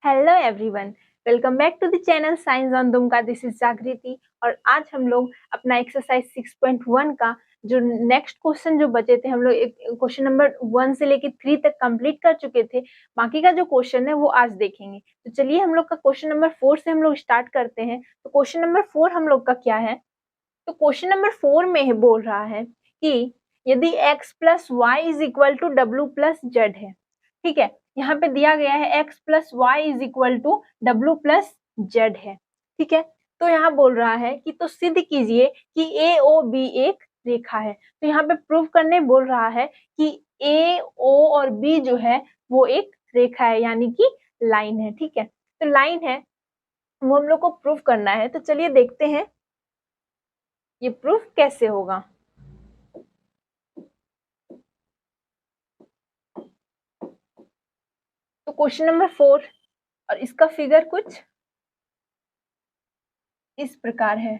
Hello everyone, welcome back to the channel science on Dumka. This is Jagriti और आज हम लोग अपना एक्सरसाइज 6.1 का जो नेक्स्ट क्वेश्चन जो बचे थे, हम लोग क्वेश्चन नंबर 1 से लेके 3 तक कंप्लीट कर चुके थे। बाकी का जो क्वेश्चन है वो आज देखेंगे। तो चलिए हम लोग का क्वेश्चन नंबर 4 से हम लोग स्टार्ट करते हैं। तो क्वेश्चन नंबर 4 हम लोग का क्या है? तो क्वेश्चन नंबर 4 में है बोल रहा है कि यदि x plus y is equal to डब्ल्यू प्लस जेड है। ठीक है, यहाँ पे दिया गया है x plus y is equal to डब्ल्यू प्लस जेड है। ठीक है, तो यहाँ बोल रहा है कि तो सिद्ध कीजिए कि ए ओ बी एक रेखा है। तो यहाँ पे प्रूव करने बोल रहा है कि ए ओ और बी जो है वो एक रेखा है, यानी कि लाइन है। ठीक है, तो लाइन है वो हम लोग को प्रूव करना है। तो चलिए देखते हैं ये प्रूफ कैसे होगा। तो क्वेश्चन नंबर 4 और इसका फिगर कुछ इस प्रकार है।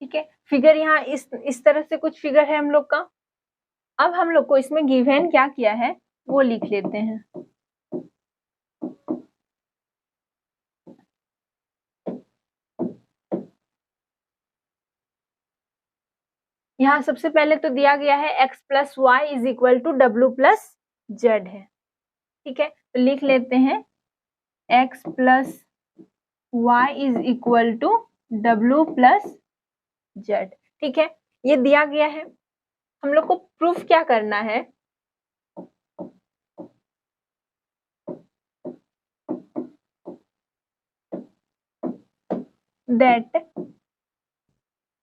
ठीक है, फिगर यहाँ इस तरह से कुछ फिगर है हम लोग का। अब हम लोग को इसमें गिवन क्या किया है वो लिख लेते हैं। यहाँ सबसे पहले तो दिया गया है x plus y is equal to डब्ल्यू प्लस जेड है। ठीक है, तो लिख लेते हैं x plus y is equal to डब्ल्यू प्लस जेड। ठीक है, ये दिया गया है। हम लोग को प्रूफ क्या करना है? That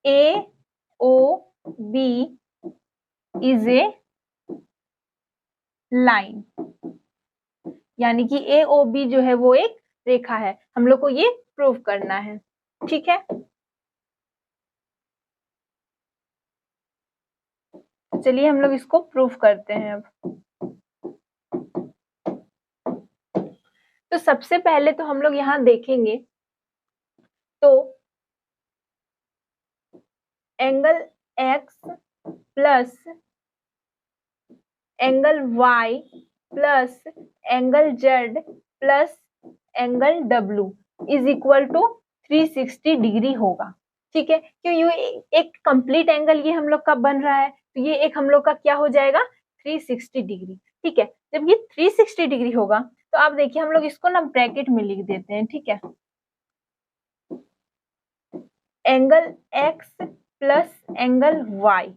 A O B is a line, यानी कि ए ओ बी जो है वो एक रेखा है। हम लोग को ये प्रूव करना है। ठीक है, चलिए हम लोग इसको प्रूव करते हैं। अब तो सबसे पहले तो हम लोग यहाँ देखेंगे तो angle x plus angle y plus angle z plus angle डब्ल्यू इज इक्वल टू 360 डिग्री होगा। ठीक है, क्यों ये एक कंप्लीट एंगल ये हम लोग का बन रहा है, तो ये एक हम लोग का क्या हो जाएगा 360 डिग्री। ठीक है, जब ये 360 डिग्री होगा तो आप देखिए हम लोग इसको ना ब्रैकेट में लिख देते हैं। ठीक है, angle x plus angle y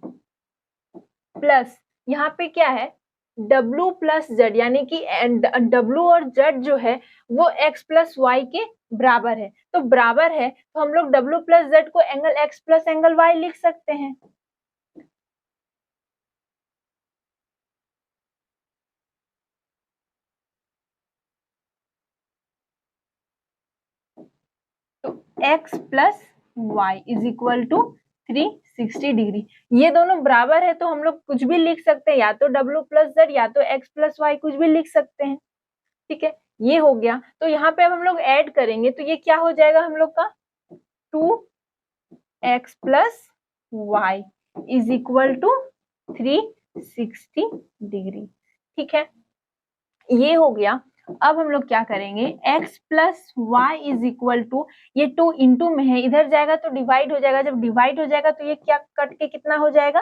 plus यहाँ पे क्या है W प्लस जेड, यानी कि W और Z जो है वो x प्लस वाई के बराबर है। तो बराबर है तो हम लोग W प्लस जेड को angle x plus angle y लिख सकते हैं। तो x plus y is equal to 360 degree. ये दोनों बराबर है तो हम लोग कुछ भी लिख सकते हैं, या तो W प्लस जेड या तो x प्लस वाई, कुछ भी लिख सकते हैं। ठीक है, ये हो गया। तो यहाँ पे अब हम लोग ऐड करेंगे तो ये क्या हो जाएगा हम लोग का 2x plus y is equal to 360 degree. ठीक है, ये हो गया। अब हम लोग क्या करेंगे x plus y is equal to, ये 2 इंटू में है, इधर जाएगा तो डिवाइड हो जाएगा, जब डिवाइड हो जाएगा तो ये क्या कट के कितना हो जाएगा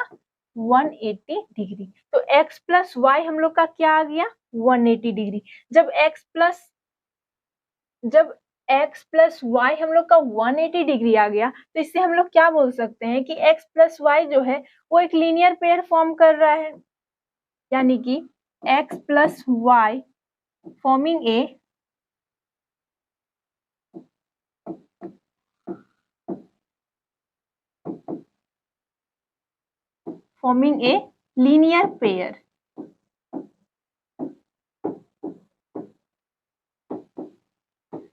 180 डिग्री। तो x प्लस वाई हम लोग का क्या आ गया 180 डिग्री। जब x प्लस वाई हम लोग का 180 डिग्री आ गया तो इससे हम लोग क्या बोल सकते हैं कि x प्लस वाई जो है वो एक लीनियर पेयर फॉर्म कर रहा है, यानी कि x plus y forming a forming a linear pair.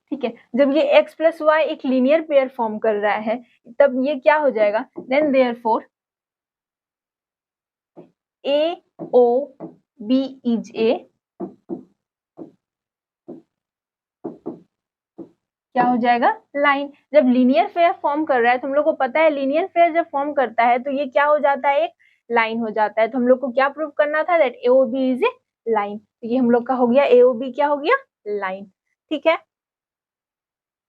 ठीक है, जब ये x प्लस वाई एक लीनियर पेयर फॉर्म कर रहा है तब ये क्या हो जाएगा, then therefore AOB is a, क्या हो जाएगा, लाइन। जब लीनियर पेयर फॉर्म कर रहा है तो हम लोग को पता है लीनियर पेयर जब फॉर्म करता है तो ये क्या हो जाता है, एक लाइन हो जाता है। तो हम लोग को क्या प्रूव करना था, that AOB is a line. तो ये हम लोग का हो गया, AOB क्या हो गया, लाइन। ठीक है,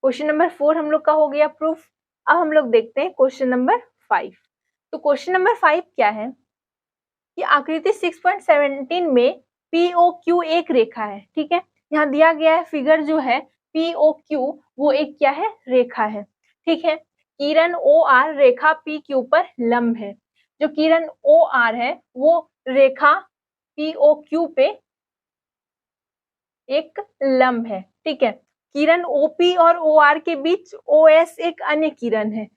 क्वेश्चन नंबर 4 हम लोग का हो गया प्रूफ। अब हम लोग देखते हैं क्वेश्चन नंबर 5। तो क्वेश्चन नंबर 5 क्या है कि आकृति 6.17 में POQ एक रेखा है। ठीक है, यहाँ दिया गया है फिगर जो है POQ वो एक क्या है, रेखा है। ठीक है, किरण OR रेखा PQ पर लंब है। जो किरण OR है वो रेखा POQ पे एक लंब है। ठीक है, किरण OP और OR के बीच OS एक अन्य किरण है।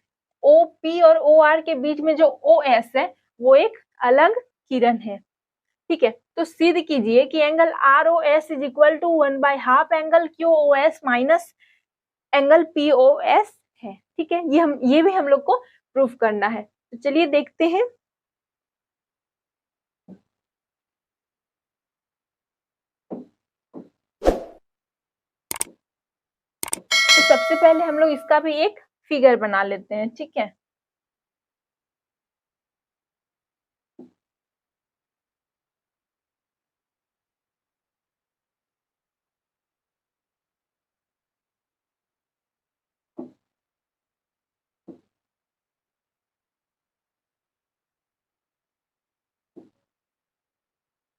OP और OR के बीच में जो OS है वो एक अलग किरण है। ठीक है, तो सिद्ध कीजिए कि angle ROS is equal to 1/2 angle QOS minus angle POS है। ठीक है, ये भी हम लोग को प्रूफ करना है। तो चलिए देखते हैं। तो सबसे पहले हम लोग इसका भी एक फिगर बना लेते हैं। ठीक है,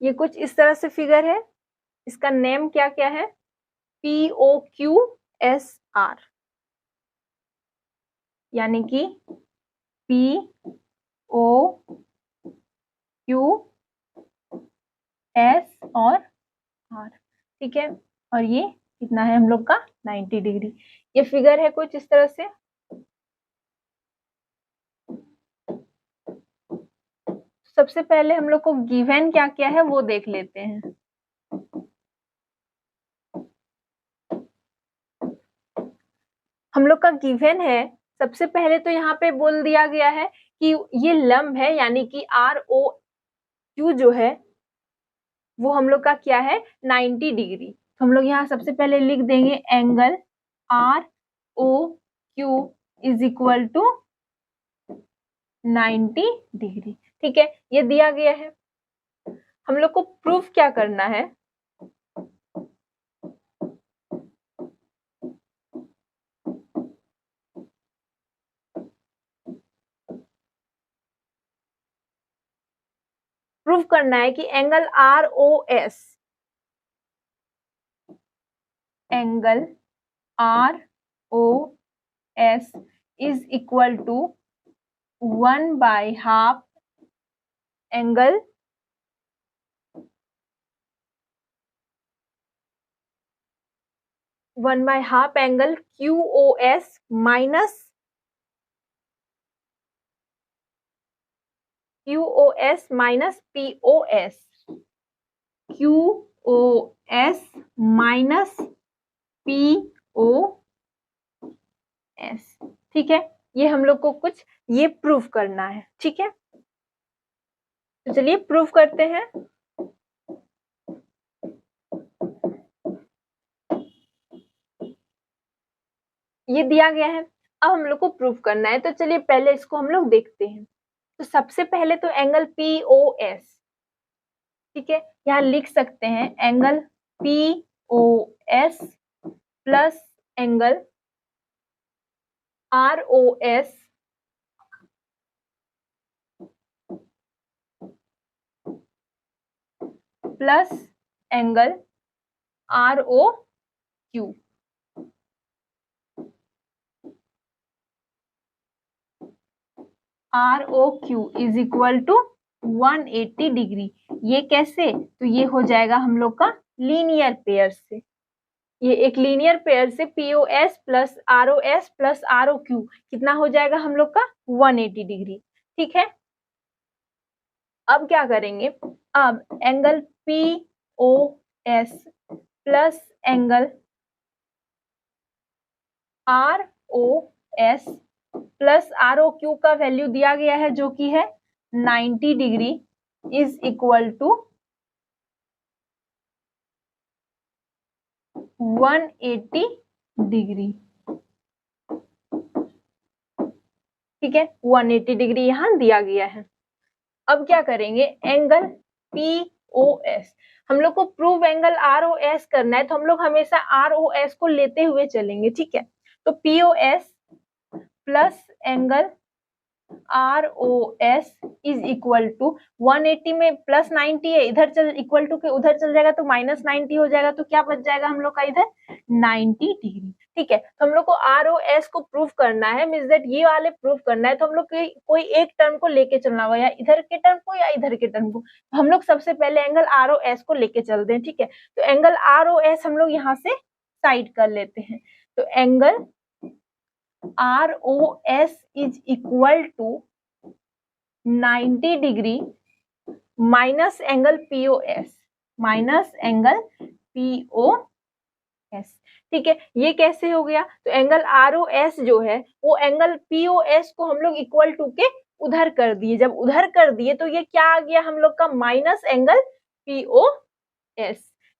ये कुछ इस तरह से फिगर है। इसका नेम क्या क्या है, POQSR, यानी कि POQS और R। ठीक है, और ये कितना है हम लोग का, 90 डिग्री। ये फिगर है कुछ इस तरह से। सबसे पहले हम लोग को गिवन क्या क्या है वो देख लेते हैं। हम लोग का गिवन है, सबसे पहले तो यहाँ पे बोल दिया गया है कि ये लंब है, यानी कि ROQ जो है वो हम लोग का क्या है, 90 डिग्री। तो हम लोग यहाँ सबसे पहले लिख देंगे angle ROQ is equal to 90 degree. ठीक है, ये दिया गया है। हम लोग को प्रूफ क्या करना है, प्रूफ करना है कि angle ROS, angle ROS is equal to 1/2 angle QOS minus POS। QOS minus POS। ठीक है, ये हम लोग को कुछ ये प्रूफ करना है। ठीक है, तो चलिए प्रूफ करते हैं। ये दिया गया है, अब हम लोग को प्रूफ करना है। तो चलिए पहले इसको हम लोग देखते हैं। तो सबसे पहले तो एंगल POS, ठीक है, यहाँ लिख सकते हैं angle POS plus angle ROS plus angle ROQ। ROQ is equal to 180 degree. ये कैसे, तो ये हो जाएगा हम लोग का लीनियर पेयर से। ये एक लीनियर पेयर से POS plus ROS plus ROQ कितना हो जाएगा हम लोग का, 180 डिग्री। ठीक है, अब क्या करेंगे, अब angle POS plus angle ROS plus ROQ का वैल्यू दिया गया है जो कि है 90 degree is equal to 180 degree. ठीक है, 180 डिग्री यहाँ दिया गया है। अब क्या करेंगे, एंगल POS, हम लोग को प्रूव एंगल ROS करना है तो हम लोग हमेशा ROS को लेते हुए चलेंगे। ठीक है, तो POS plus angle ROS is equal to 180 में प्लस 90 है, इधर चल इक्वल टू के उधर चल जाएगा तो माइनस 90 हो जाएगा, तो क्या बच जाएगा हम लोग का इधर 90 डिग्री। ठीक है, तो हम लोग को ROS को प्रूव करना है, मींस दैट ये वाले प्रूव करना है, तो हम लोग कोई एक टर्म को लेके चलना होगा, या इधर के टर्म को या इधर के टर्म को। तो हम लोग सबसे पहले एंगल ROS को लेके चलते हैं। ठीक है, तो एंगल ROS हम लोग यहाँ से साइड कर लेते हैं, तो angle ROS is equal to 90 degree minus angle POS, minus angle POS। ठीक है, ये कैसे हो गया, तो एंगल ROS जो है वो एंगल POS को हम लोग इक्वल टू के उधर कर दिए, जब उधर कर दिए तो ये क्या आ गया हम लोग का माइनस एंगल POS।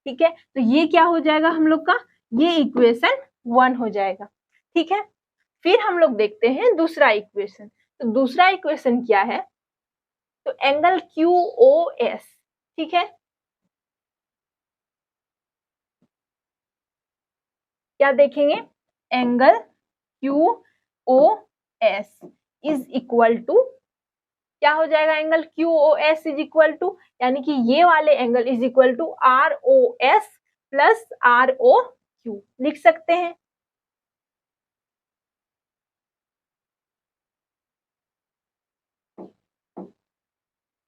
ठीक है, तो ये क्या हो जाएगा हम लोग का, ये इक्वेशन 1 हो जाएगा। ठीक है, फिर हम लोग देखते हैं दूसरा इक्वेशन। तो दूसरा इक्वेशन क्या है, तो एंगल QOS। ठीक है, क्या देखेंगे, angle QOS is equal to, क्या हो जाएगा, angle QOS is equal to, यानी कि ये वाले angle is equal to ROS plus ROQ लिख सकते हैं।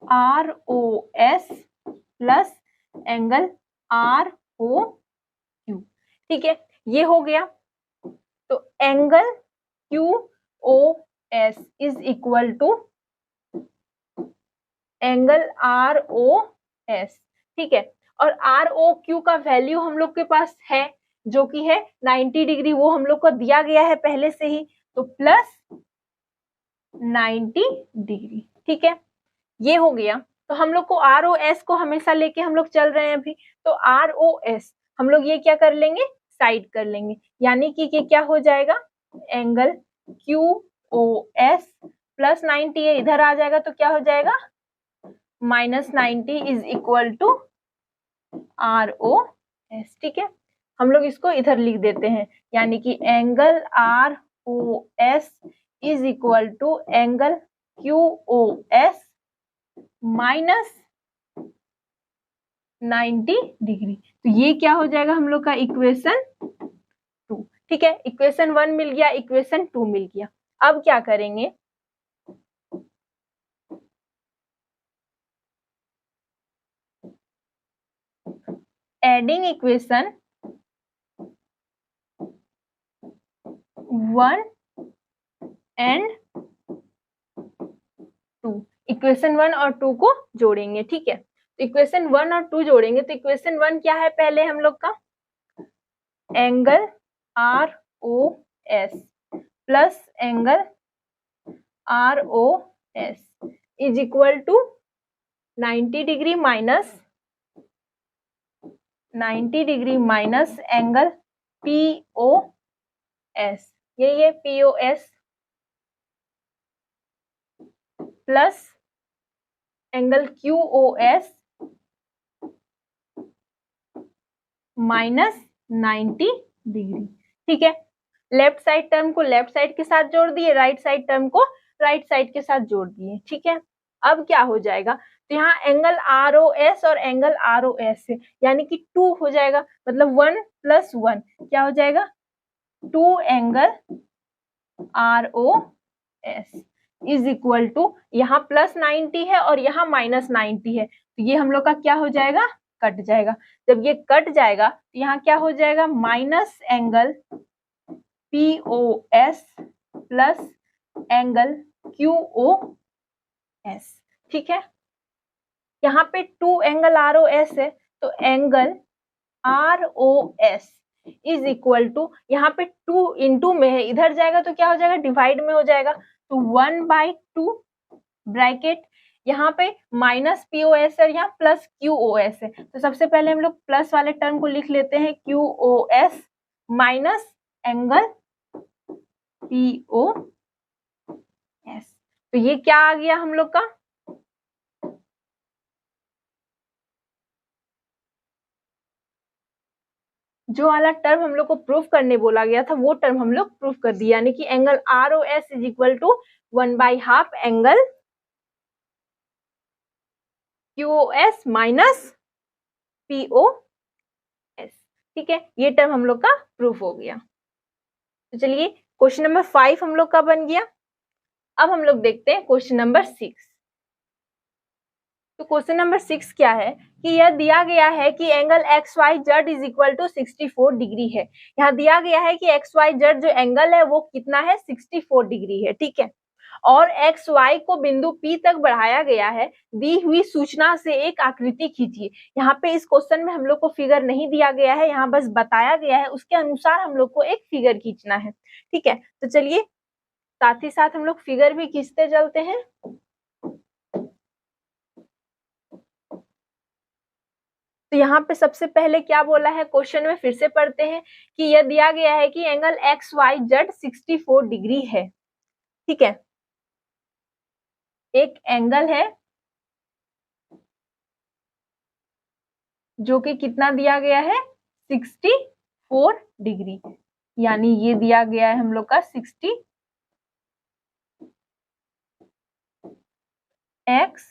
ROS plus angle ROQ। ठीक है, ये हो गया, तो angle QOS is equal to angle ROS। ठीक है, और ROQ का वैल्यू हम लोग के पास है जो कि है 90 डिग्री, वो हम लोग को दिया गया है पहले से ही, तो प्लस 90 डिग्री। ठीक है, ये हो गया, तो हम लोग को ROS को हमेशा लेके हम लोग चल रहे हैं अभी, तो ROS हम लोग ये क्या कर लेंगे, साइड कर लेंगे, यानी कि ये क्या हो जाएगा, एंगल QOS प्लस 90 है, इधर आ जाएगा तो क्या हो जाएगा minus 90 is equal to ROS। ठीक है, हम लोग इसको इधर लिख देते हैं, यानी कि angle ROS is equal to angle QOS minus 90 degree. तो ये क्या हो जाएगा हम लोग का इक्वेशन 2। ठीक है, इक्वेशन 1 मिल गया, इक्वेशन 2 मिल गया। अब क्या करेंगे, एडिंग इक्वेशन 1 एंड 2, इक्वेशन 1 और 2 को जोड़ेंगे। ठीक है, तो इक्वेशन 1 और 2 जोड़ेंगे, तो इक्वेशन 1 क्या है पहले हम लोग का, angle ROS plus angle ROS is equal to 90 degree minus 90 degree minus angle POS, ये POS plus angle QOS minus 90 degree. ठीक है, लेफ्ट साइड टर्म को लेफ्ट साइड के साथ जोड़ दिए, राइट साइड टर्म को राइट साइड के साथ जोड़ दिए। ठीक है, अब क्या हो जाएगा, तो यहाँ एंगल ROS और एंगल ROS है, यानी कि 2 हो जाएगा, मतलब 1 प्लस 1 क्या हो जाएगा 2 angle ROS is equal to, यहाँ प्लस 90 है और यहाँ माइनस 90 है, तो ये हम लोग का क्या हो जाएगा, कट जाएगा। जब ये कट जाएगा तो यहाँ क्या हो जाएगा, minus angle POS plus angle QOS। ठीक है, यहाँ पे 2 एंगल ROS है, तो angle ROS is equal to, यहाँ पे 2 इंटू में है, इधर जाएगा तो क्या हो जाएगा, डिवाइड में हो जाएगा, तो 1/2 ब्रैकेट, यहाँ पे माइनस POS है, यहाँ प्लस QOS है, तो सबसे पहले हम लोग प्लस वाले टर्म को लिख लेते हैं, QOS माइनस एंगल POS, तो ये क्या आ गया हम लोग का, जो वाला टर्म हम लोग को प्रूफ करने बोला गया था वो टर्म हम लोग प्रूफ कर दिया, यानी कि angle ROS is equal to 1/2 angle QOS minus POS। ठीक है, ये टर्म हम लोग का प्रूफ हो गया। तो चलिए क्वेश्चन नंबर 5 हम लोग का बन गया। अब हम लोग देखते हैं क्वेश्चन नंबर 6। तो क्वेश्चन नंबर 6 क्या है कि यह दिया गया है कि angle XYZ is equal to 64 degree है। यहाँ दिया गया है कि XYZ जो एंगल है वो कितना है, 64 डिग्री है। ठीक है, और XY को बिंदु P तक बढ़ाया गया है। दी हुई सूचना से एक आकृति खींचिए। यहाँ पे इस क्वेश्चन में हम लोग को फिगर नहीं दिया गया है, यहाँ बस बताया गया है, उसके अनुसार हम लोग को एक फिगर खींचना है। ठीक है, तो चलिए साथ ही साथ हम लोग फिगर भी खींचते चलते हैं। तो यहाँ पे सबसे पहले क्या बोला है क्वेश्चन में, फिर से पढ़ते हैं कि यह दिया गया है कि एंगल XYZ 64 डिग्री है। ठीक है, एक एंगल है जो कि कितना दिया गया है, 64 डिग्री, यानी ये दिया गया है हम लोग का 60 X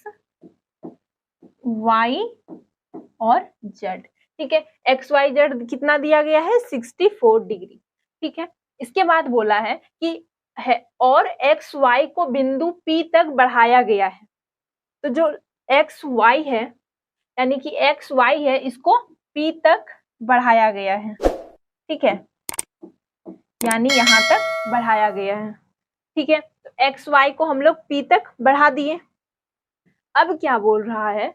Y और Z। ठीक है, XYZ कितना दिया गया है, 64 डिग्री। ठीक है, इसके बाद बोला है कि और XY को बिंदु P तक बढ़ाया गया है। तो जो XY है यानी कि XY है, इसको P तक बढ़ाया गया है। ठीक है, यानी यहाँ तक बढ़ाया गया है। ठीक है, तो XY को हम लोग P तक बढ़ा दिए। अब क्या बोल रहा है,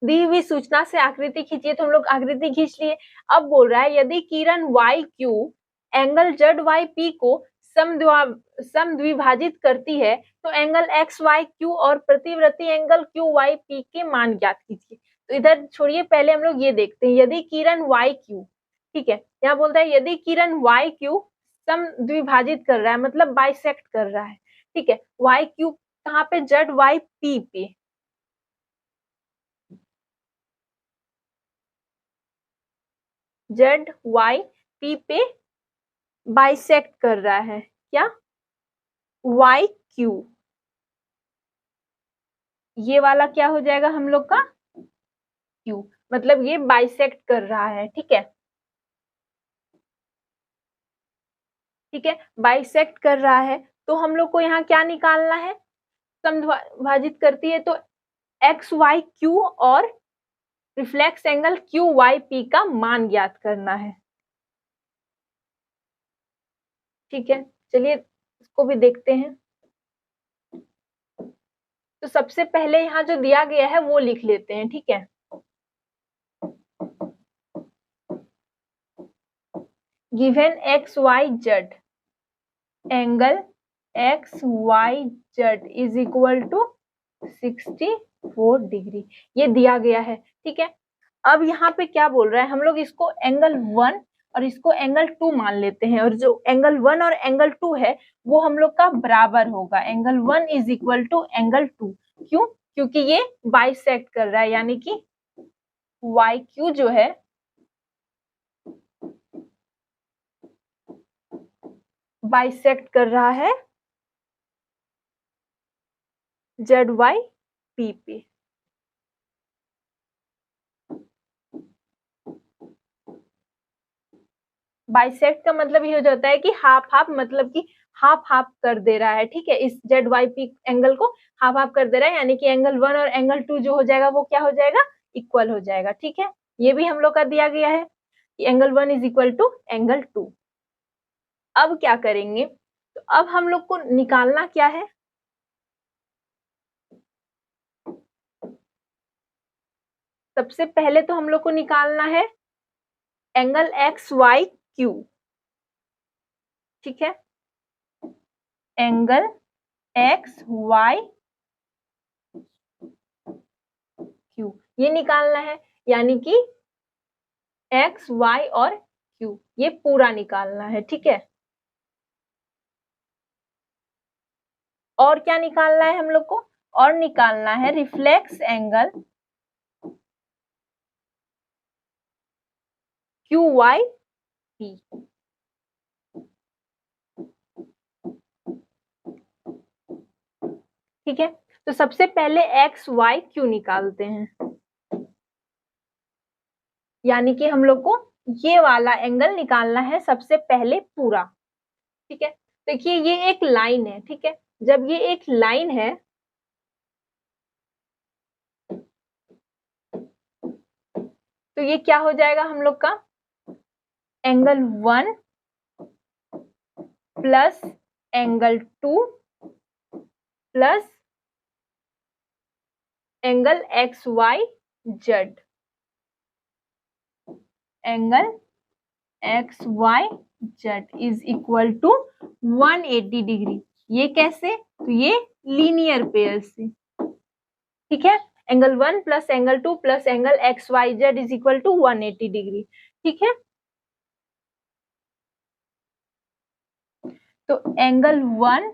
दी हुई सूचना से आकृति खींचिए, तो हम लोग आकृति खींच लिए। अब बोल रहा है यदि किरण YQ एंगल ZYP को समद्विभाजित करती है तो एंगल XYQ और प्रतिवृत्ति एंगल QYP के मान ज्ञात कीजिए। तो इधर छोड़िए, पहले हम लोग ये देखते हैं, यदि किरण YQ, ठीक है, यहाँ बोलता है यदि किरण YQ समद्विभाजित कर रहा है, मतलब बाइसेक्ट कर रहा है। ठीक है, YQ कहाँ पे, ZYP पे, ZYP पे बाइसेक्ट कर रहा है, क्या, YQ, ये वाला क्या हो जाएगा हम लोग का Q, मतलब ये बाइसेक्ट कर रहा है। ठीक है, ठीक है, बाइसेक्ट कर रहा है, तो हम लोग को यहाँ क्या निकालना है, समद्विभाजित करती है तो XYQ और रिफ्लेक्स एंगल QYP का मान ज्ञात करना है। ठीक है, चलिए इसको भी देखते हैं। तो सबसे पहले यहाँ जो दिया गया है वो लिख लेते हैं। ठीक है, given XYZ angle XYZ is equal to 64 degree, ये दिया गया है। ठीक है, अब यहाँ पे क्या बोल रहा है, हम लोग इसको एंगल 1 और इसको एंगल 2 मान लेते हैं, और जो एंगल 1 और एंगल 2 है वो हम लोग का बराबर होगा। Angle 1 is equal to angle 2, क्यों, क्योंकि ये बाइसेक्ट कर रहा है, यानी कि YQ जो है बाइसेक्ट कर रहा है ZYP पे। बाइसेक्ट का मतलब ये हो जाता है कि हाफ हाफ, मतलब कि हाफ हाफ कर दे रहा है। ठीक है, इस ZYP एंगल को हाफ हाफ कर दे रहा है, यानी कि एंगल 1 और एंगल 2 जो हो जाएगा वो क्या हो जाएगा, इक्वल हो जाएगा। ठीक है, ये भी हम लोग का दिया गया है कि angle 1 is equal to angle 2। अब क्या करेंगे, तो अब हम लोग को निकालना क्या है, सबसे पहले तो हम लोग को निकालना है एंगल एक्स वाई क्यू, ठीक है, एंगल एक्स वाई क्यू ये निकालना है, यानी कि एक्स वाई और क्यू ये पूरा निकालना है, ठीक है। और क्या निकालना है हम लोग को, और निकालना है reflex angle Q Y P, ठीक है। तो सबसे पहले एक्स वाई क्यू निकालते हैं, यानी कि हम लोग को ये वाला एंगल निकालना है सबसे पहले पूरा, ठीक है। देखिए ये एक लाइन है, ठीक है, जब ये एक लाइन है तो ये क्या हो जाएगा हम लोग का, angle 1 plus angle 2 plus angle X Y Z, angle X Y Z is equal to 180 degree. ये कैसे, तो ये लीनियर पेयर से, ठीक है। Angle 1 plus angle 2 plus angle X Y Z is equal to 180 degree, ठीक है। तो एंगल 1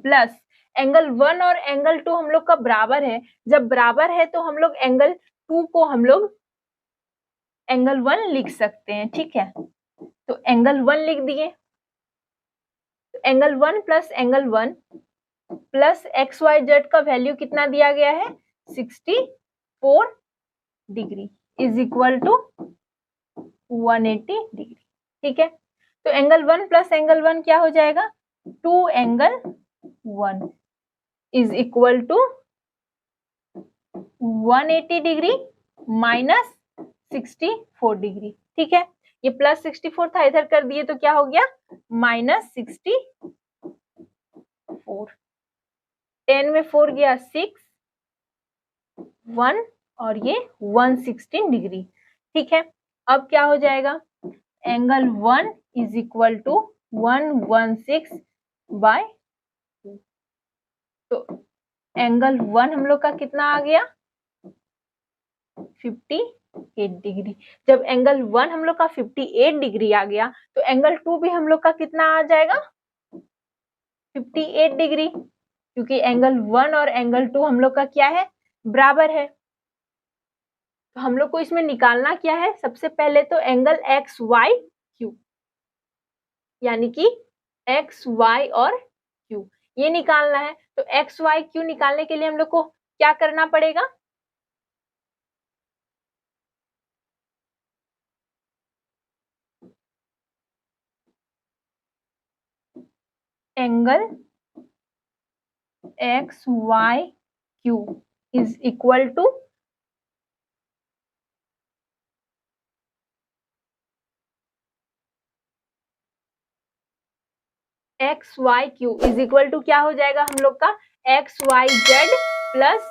प्लस एंगल 1 और एंगल 2 हम लोग का बराबर है, जब बराबर है तो हम लोग एंगल 2 को हम लोग एंगल 1 लिख सकते हैं, ठीक है। तो एंगल 1 लिख दिए, तो angle 1 plus angle 1 plus X Y Z का वैल्यू कितना दिया गया है, 64 degree is equal to 180 degree, ठीक है। तो एंगल 1 प्लस एंगल 1 क्या हो जाएगा, 2 angle 1 is equal to 180 degree minus 64 degree, ठीक है। ये प्लस 64 था, इधर कर दिए तो क्या हो गया, माइनस 64, 10 में 4 गया 6, 1 और ये 116 डिग्री, ठीक है। अब क्या हो जाएगा, angle 1 is equal to 116 by 2, तो एंगल 1 हम लोग का कितना आ गया, 58 डिग्री। जब एंगल 1 हम लोग का 58 डिग्री आ गया तो एंगल 2 भी हम लोग का कितना आ जाएगा, 58 डिग्री, क्योंकि एंगल 1 और एंगल 2 हम लोग का क्या है, बराबर है। तो हम लोग को इसमें निकालना क्या है, सबसे पहले तो एंगल एक्स वाई क्यू, यानी कि एक्स वाई और क्यू ये निकालना है। तो एक्स वाई क्यू निकालने के लिए हम लोग को क्या करना पड़ेगा, angle X Y Q is equal to X Y Q is equal to क्या हो जाएगा हम लोग का, X Y Z plus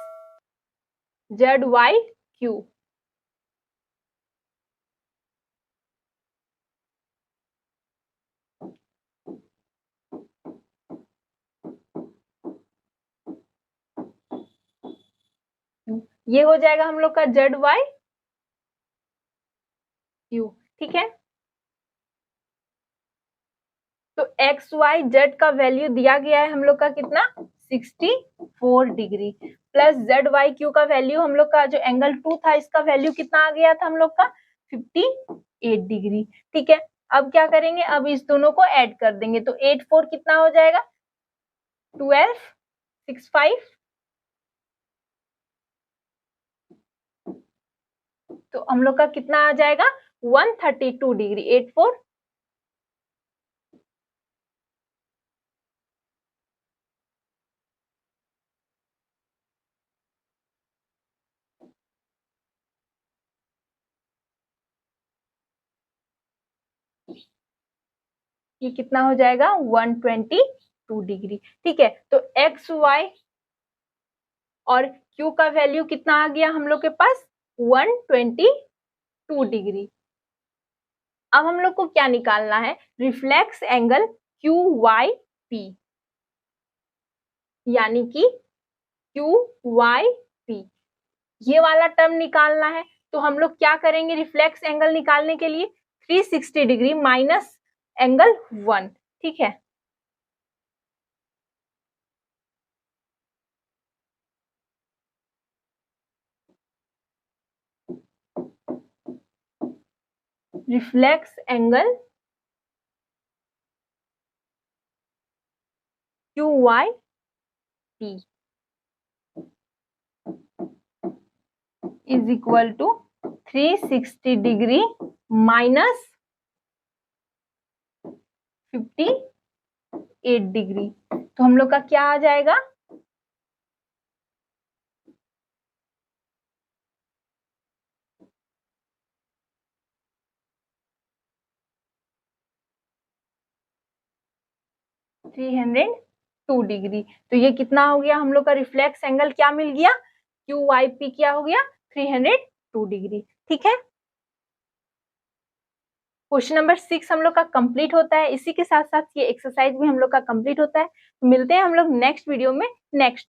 Z Y Q, ये हो जाएगा हम लोग का जेड वाई क्यू, ठीक है। तो एक्स वाई जेड का वैल्यू दिया गया है हम लोग का कितना, 64 degree plus Z Y Q का वैल्यू हम लोग का जो एंगल 2 था इसका वैल्यू कितना आ गया था हम लोग का 58 डिग्री, ठीक है। अब क्या करेंगे, अब इस दोनों को ऐड कर देंगे, तो 8 4 कितना हो जाएगा, 12 6 5, तो हम लोग का कितना आ जाएगा 132 डिग्री, 8 4 ये कितना हो जाएगा 122 डिग्री, ठीक है। तो एक्स वाई और क्यू का वैल्यू कितना आ गया हम लोग के पास 122 डिग्री। अब हम लोग को क्या निकालना है, reflex angle Q Y P, यानी कि क्यू वाई पी, ये वाला टर्म निकालना है। तो हम लोग क्या करेंगे, रिफ्लेक्स एंगल निकालने के लिए 360 डिग्री माइनस एंगल 1, ठीक है। Reflex angle Q Y P is equal to 360 degree minus 58 degree. तो हम लोग का क्या आ जाएगा, थ्री 302 डिग्री। तो ये कितना हो गया, हम लोग का रिफ्लेक्स एंगल क्या मिल गया, क्यू वाई पी क्या हो गया, 302 डिग्री, ठीक है। क्वेश्चन नंबर 6 हम लोग का कंप्लीट होता है, इसी के साथ साथ ये एक्सरसाइज भी हम लोग का कंप्लीट होता है। मिलते हैं हम लोग नेक्स्ट वीडियो में नेक्स्ट